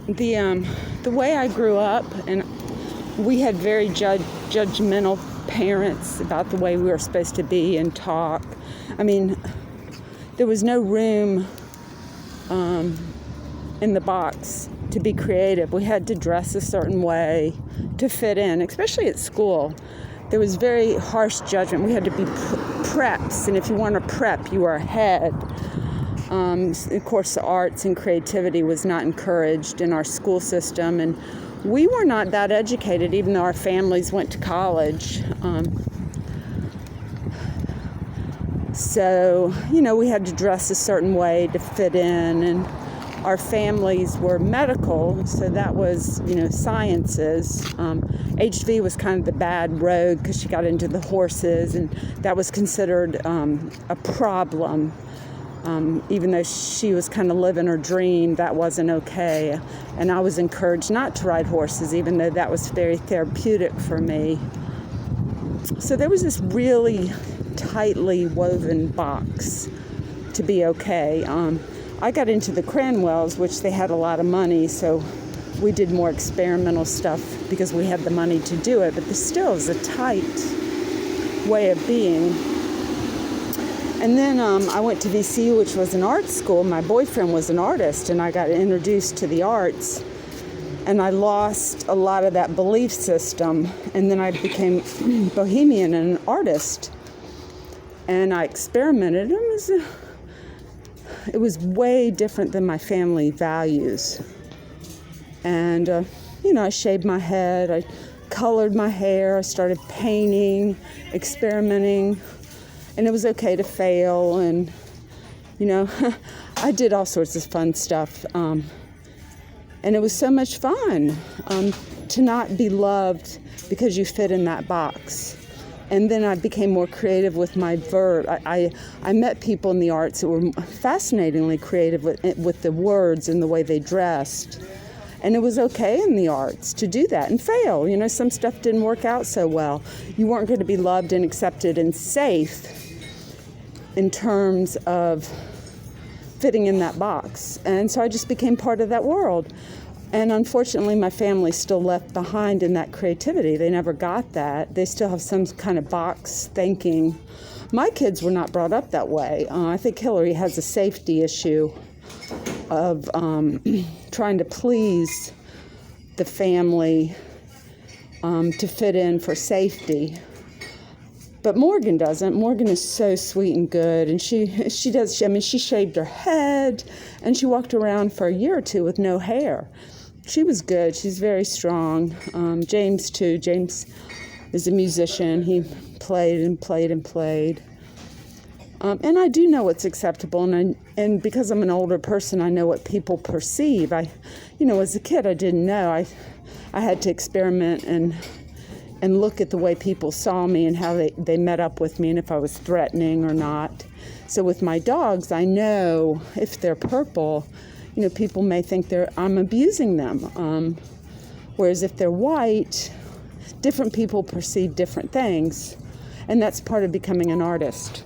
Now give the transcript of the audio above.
The way I grew up, and we had very judgmental parents about the way we were supposed to be and talk. I mean, there was no room in the box to be creative. We had to dress a certain way to fit in, especially at school. There was very harsh judgment. We had to be preps, and if you weren't a prep, you were ahead. Of course, the arts and creativity was not encouraged in our school system, and we were not that educated, even though our families went to college. So, we had to dress a certain way to fit in, and our families were medical, so that was, sciences. HV was kind of the bad road because she got into the horses, and that was considered a problem. Even though she was kind of living her dream, that wasn't okay. And I was encouraged not to ride horses, even though that was very therapeutic for me. So there was this really tightly woven box to be okay. I got into the Cranwells, which they had a lot of money, so we did more experimental stuff because we had the money to do it. But this still is a tight way of being. And then I went to VCU, which was an art school. My boyfriend was an artist, and I got introduced to the arts. And I lost a lot of that belief system. And then I became bohemian and an artist. And I experimented. It was way different than my family values. And, I shaved my head. I colored my hair. I started painting, experimenting. And it was okay to fail, and, I did all sorts of fun stuff. And it was so much fun to not be loved because you fit in that box. And then I became more creative with my verb. I met people in the arts that were fascinatingly creative with the words and the way they dressed. And it was okay in the arts to do that and fail. Some stuff didn't work out so well. You weren't going to be loved and accepted and safe in terms of fitting in that box. And so I just became part of that world. And unfortunately, my family still left behind in that creativity. They never got that. They still have some kind of box thinking. My kids were not brought up that way. I think Hillary has a safety issue of trying to please the family to fit in for safety. But Morgan doesn't. Morgan is so sweet and good, and she shaved her head, and she walked around for a year or two with no hair. She was good. She's very strong. James, too. James is a musician. He played and played and played. And I do know what's acceptable, and because I'm an older person, I know what people perceive. As a kid, I didn't know. I had to experiment and look at the way people saw me and how they met up with me and if I was threatening or not. So with my dogs, I know if they're purple, people may think I'm abusing them. Whereas if they're white, different people perceive different things. And that's part of becoming an artist.